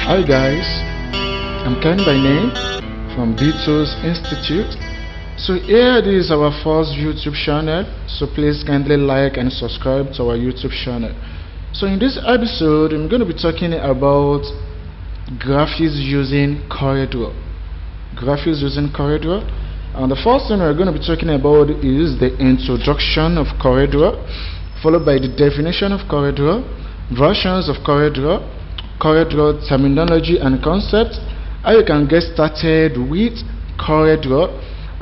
Hi guys, I'm Ken by name from Beatles Institute. So here this is our first YouTube channel, so please kindly like and subscribe to our YouTube channel. So in this episode I'm going to be talking about graphics using CorelDRAW. And the first thing we're going to be talking about is the introduction of CorelDRAW, followed by the definition of CorelDRAW, versions of CorelDRAW terminology and concepts, how you can get started with CorelDRAW,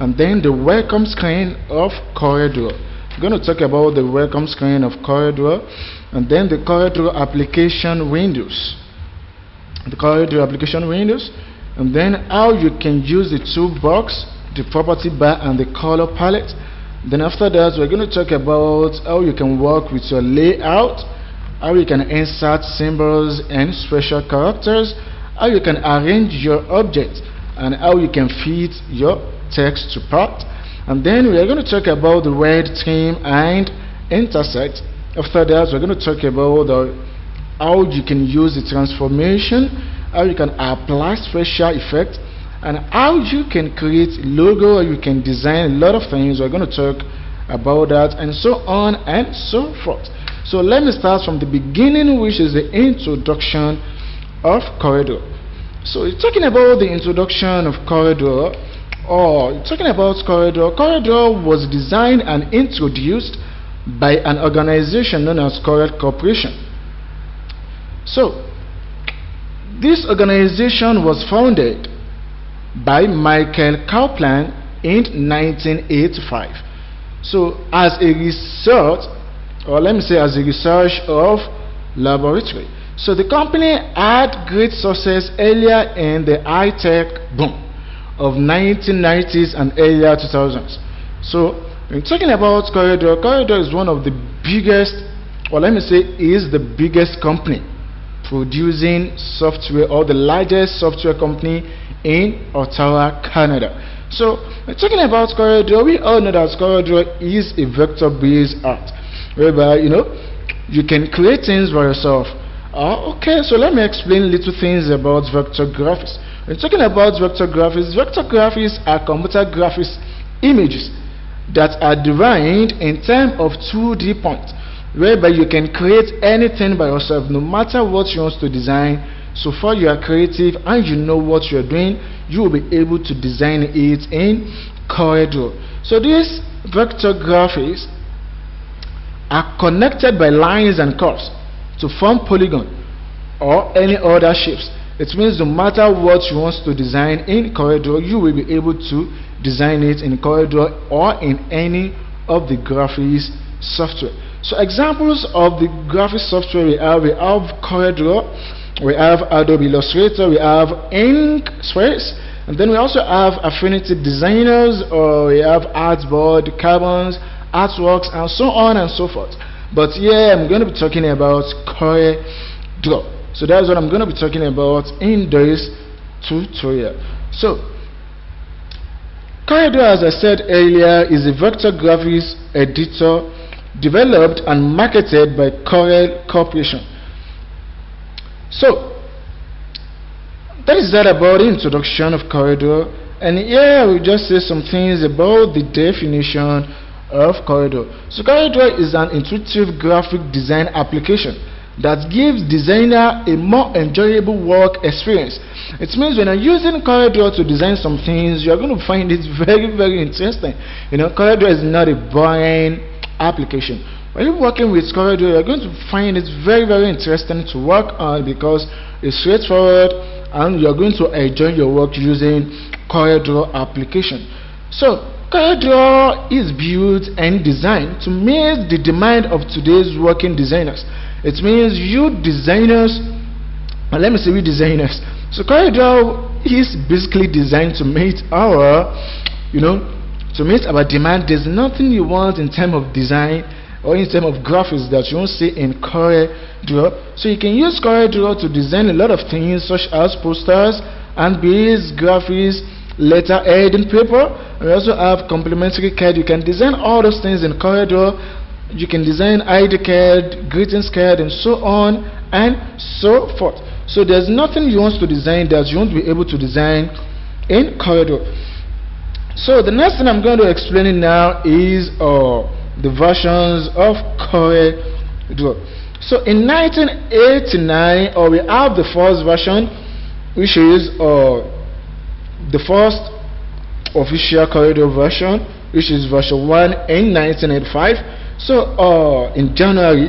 and then the welcome screen of CorelDRAW. I'm going to talk about the welcome screen of CorelDRAW, and then the CorelDRAW application windows. And then how you can use the toolbox, the property bar, and the color palette. Then after that we're going to talk about how you can work with your layout, how you can insert symbols and special characters, how you can arrange your objects, and how you can fit your text to part. And then we are going to talk about the red, trim, and intersect. After that we're going to talk about how you can use the transformation, how you can apply special effects, and how you can create logo, or you can design a lot of things. We're going to talk about that, and so on and so forth. So let me start from the beginning, which is the introduction of CorelDRAW. So you're talking about the introduction of CorelDRAW, or you're talking about CorelDRAW. CorelDRAW was designed and introduced by an organization known as Corel Corporation. So this organization was founded by Michael Kaplan in 1985. So as a research, or let me say as a research of laboratory. So the company had great success earlier in the high-tech boom of 1990s and earlier 2000s. So when talking about CorelDRAW, CorelDRAW is one of the biggest, or let me say is the biggest company producing software, or the largest software company in Ottawa, Canada. So when talking about CorelDRAW, we all know that CorelDRAW is a vector-based art, whereby you can create things by yourself. Okay, so let me explain little things about vector graphics. When talking about vector graphics are computer graphics images that are derived in terms of 2D points, whereby you can create anything by yourself, no matter what you want to design. So far you are creative and you know what you are doing, you will be able to design it in CorelDRAW. So these vector graphics are connected by lines and curves to form polygon or any other shapes. It means no matter what you want to design in CorelDRAW, you will be able to design it in CorelDRAW or in any of the graphics software. So examples of the graphics software we have CorelDRAW, we have Adobe Illustrator, we have Inkscape, and then we also have Affinity Designers, or we have Artboard, Carbons, Artworks, and so on and so forth. But yeah, I'm going to be talking about CorelDRAW. So that's what I'm going to be talking about in this tutorial. So CorelDRAW, as I said earlier, is a vector graphics editor developed and marketed by Corel Corporation. So that is that about the introduction of CorelDRAW, and here I will just say some things about the definition of CorelDRAW. So CorelDRAW is an intuitive graphic design application that gives designer a more enjoyable work experience. It means when you're using CorelDRAW to design some things, you're going to find it very, very interesting. CorelDRAW is not a boring application. When you're working with CorelDRAW, you're going to find it very, very interesting to work on, because it's straightforward and you're going to enjoy your work using CorelDRAW application. So CorelDRAW is built and designed to meet the demand of today's working designers. It means you designers, or let me say we designers. So CorelDRAW is basically designed to meet our, to meet our demand. There's nothing you want in terms of design or in terms of graphics that you won't see in CorelDRAW. So you can use CorelDRAW to design a lot of things, such as posters and base graphics, letterhead and paper. And we also have complementary card. You can design all those things in CorelDRAW. You can design ID card, greetings card, and so on and so forth. So there's nothing you want to design that you won't be able to design in CorelDRAW. So the next thing I'm going to explain now is the versions of CorelDRAW. So in 1989, we have the first version, which is the first official CorelDRAW version, which is version 1 in 1985. So in January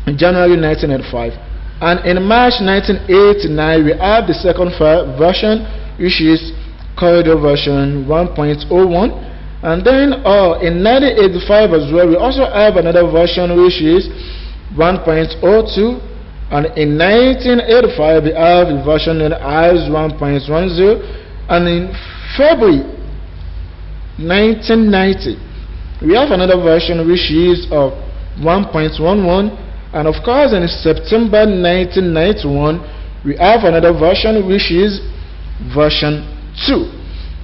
1985, and in March 1989 we have the second version, which is CorelDRAW version 1.01. and then in 1985 as well we also have another version, which is 1.02, and in 1985 we have a version known as 1.10, and in February 1990 we have another version, which is 1.11, and of course in September 1991 we have another version, which is version 2.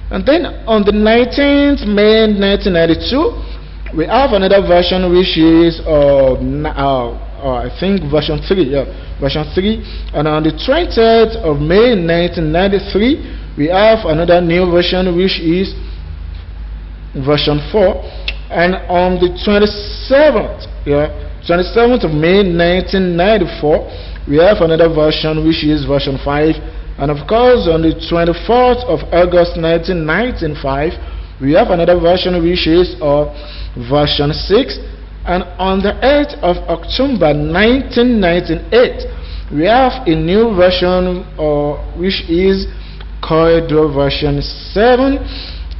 And then on the 19th May 1992 we have another version, which is I think version 3, version 3. And on the 20th of May 1993 we have another new version, which is version 4. And on the 27th of May 1994 we have another version, which is version 5. And of course on the 24th of August 1995 we have another version, which is version 6. And on the 8th of October 1998 we have a new version, which is CorelDRAW version 7.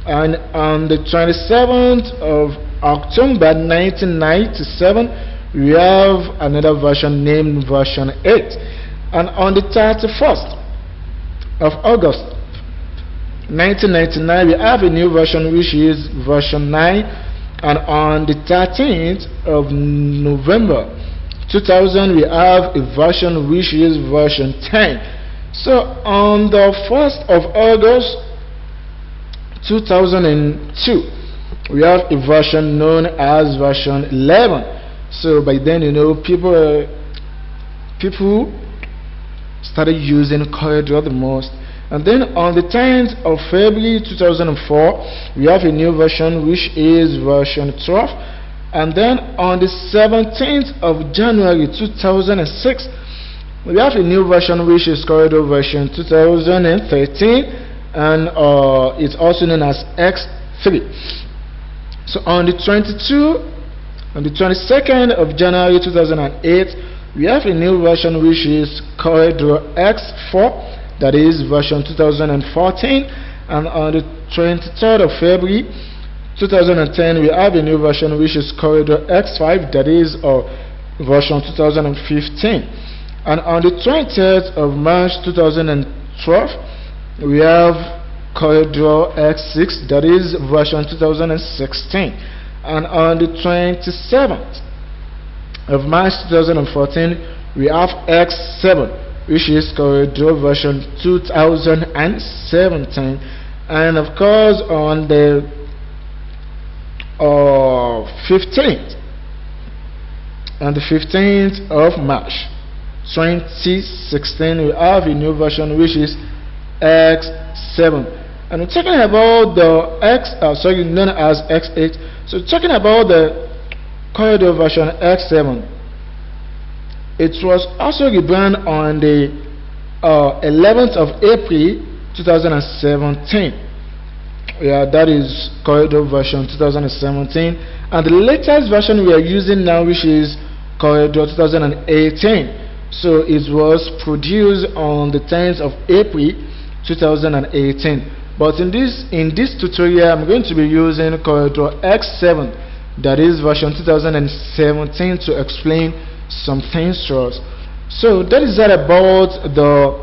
And on the 27th of October 1997 we have another version named version 8. And on the 31st of August 1999 we have a new version, which is version 9. And on the 13th of November 2000 we have a version, which is version 10. So on the 1st of August 2002 we have a version known as version 11. So by then people started using CorelDRAW the most. And then on the 10th of February 2004 we have a new version, which is version 12. And then on the 17th of January 2006 we have a new version, which is CorelDRAW version 2013, and it's also known as X3. So on the 22nd of January 2008 we have a new version, which is CorelDRAW X4, that is version 2014. And on the 23rd of February 2010 we have a new version, which is CorelDRAW X5, that is version 2015. And on the 20th of March 2012 we have CorelDRAW X6, that is version 2016. And on the 27th of March 2014 we have X7, which is CorelDRAW version 2017. And of course on the 15th of March 2016 we have a new version, which is X7. And we're talking about the known as X8. So talking about the CorelDRAW version X7, it was also rebranded on the 11th of April 2017. That is CorelDRAW version 2017. And the latest version we are using now, which is CorelDRAW 2018. So it was produced on the 10th of April 2018. But in this tutorial I'm going to be using CorelDRAW X7, that is version 2017, to explain some things to us. So that is all about the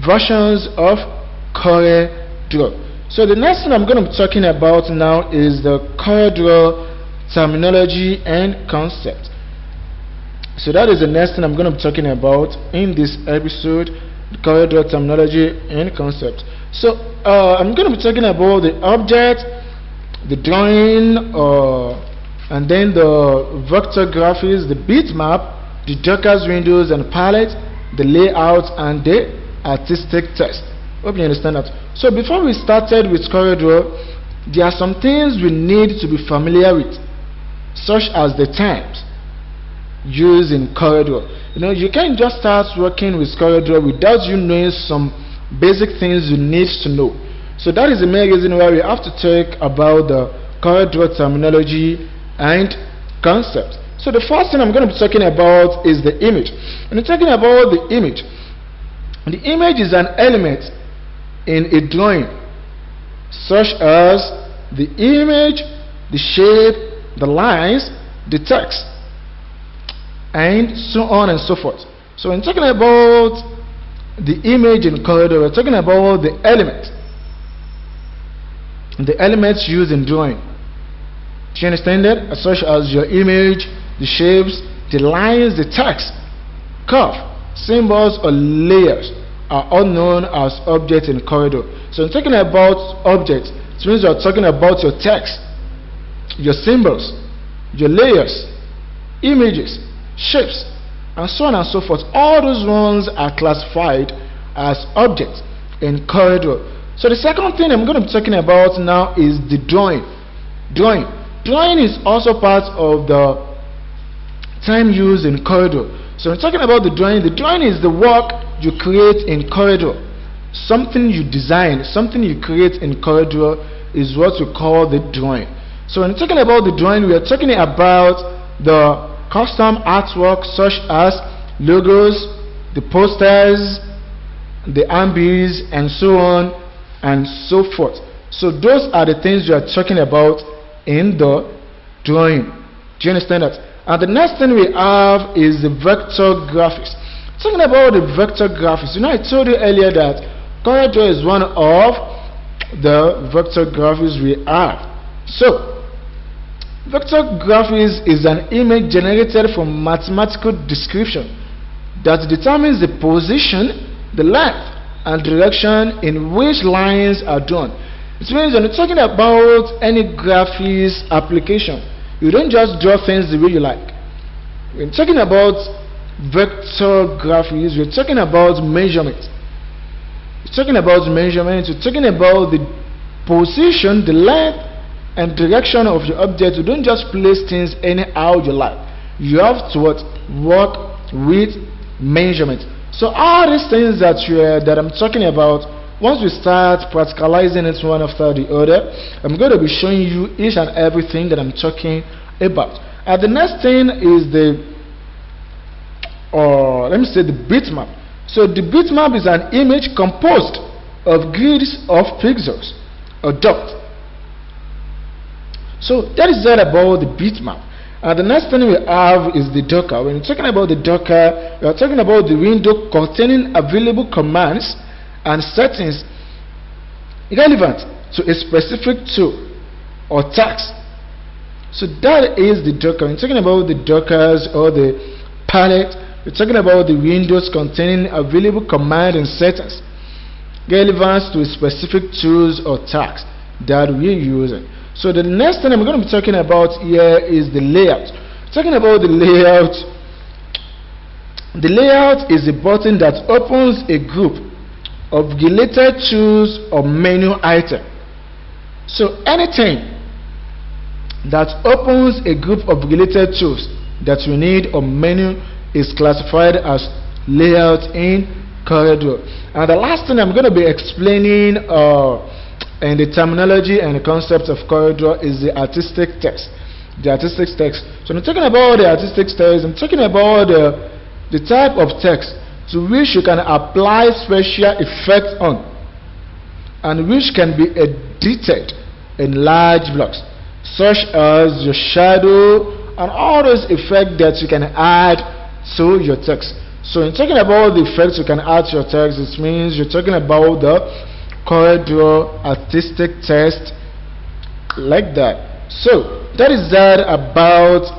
versions of CorelDRAW. So the next thing I'm going to be talking about now is the CorelDRAW terminology and concept. So that is the next thing I'm going to be talking about in this episode, the CorelDRAW terminology and concept. So I'm going to be talking about the object, the drawing, and then the vector graphics, the bitmap, the Docker windows and palette, the layout, and the artistic text. Hope you understand that. So before we started with CorelDRAW, there are some things we need to be familiar with, such as the terms used in CorelDRAW. You can't just start working with CorelDRAW without you knowing some basic things you need to know. So that is the main reason why we have to talk about the CorelDRAW terminology and concepts. So the first thing I'm going to be talking about is the image. When I'm talking about the image is an element in a drawing, such as the image, the shape, the lines, the text, and so on and so forth. So when talking about the image in CorelDRAW, we're talking about the elements used in drawing. Do you understand that? Such as your image, the shapes, the lines, the text, curve, symbols, or layers are all known as objects in CorelDRAW. So I'm talking about objects, it means you're talking about your text, your symbols, your layers, images, shapes, and so on and so forth. All those ones are classified as objects in CorelDRAW. So the second thing I'm going to be talking about now is the drawing. Drawing is also part of the time used in CorelDRAW. So we're talking about the drawing is the work you create in CorelDRAW. Something you design, something you create in CorelDRAW is what we call the drawing. So when we're talking about the drawing, we are talking about the custom artwork such as logos, the posters, the ambies, and so on and so forth. So those are the things we are talking about in the drawing. Do you understand that? And the next thing we have is the vector graphics. Talking about the vector graphics, I told you earlier that CorelDRAW is one of the vector graphics we have. So vector graphics is an image generated from mathematical description that determines the position, the length, and direction in which lines are drawn. It means when you're talking about any graphics application, you don't just draw things the way you like. When talking about vector graphics, we're talking about measurement. We're talking about measurement. We're talking about the position, the length, and direction of your object. You don't just place things anyhow you like. You have to work with measurement. So all these things that I'm talking about, once we start practicalizing it one after the other, I'm going to be showing you each and everything that I'm talking about. And the next thing is the bitmap. So the bitmap is an image composed of grids of pixels or dots. So that is all about the bitmap. And the next thing we have is the Docker. When you're talking about the Docker, we are talking about the window containing available commands and settings relevant to a specific tool or task. So that is the Docker. When you're talking about the Dockers or the palette, we're talking about the windows containing available commands and settings relevant to a specific tools or tasks that we're using. So the next thing I'm going to be talking about here is the layout. Talking about the layout, the layout is a button that opens a group of related tools or menu item. So anything that opens a group of related tools that you need or menu is classified as layout in CorelDRAW. And the last thing I'm going to be explaining and the terminology and the concept of CorelDRAW is the artistic text. The artistic text. So I'm talking about the artistic text. I'm talking about the type of text to which you can apply special effects on, and which can be edited in large blocks, such as your shadow and all those effects that you can add to your text. So in talking about the effects you can add to your text, it means you're talking about the CorelDRAW artistic text, like that. So that is that about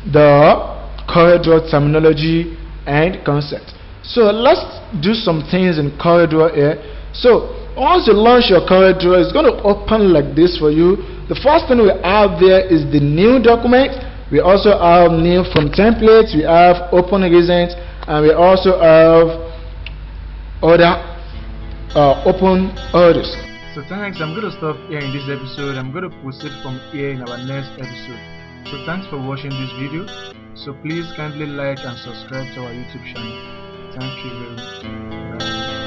the CorelDRAW terminology and concept. So let's do some things in CorelDRAW here. So once you launch your CorelDRAW, it's going to open like this for you. The first thing we have there is the new document. We also have new from templates. We have open recent and we also have other open orders. So thanks, I'm going to stop here in this episode. I'm going to proceed from here in our next episode. So thanks for watching this video. So please kindly like and subscribe to our YouTube channel. Thank you very much. Bye.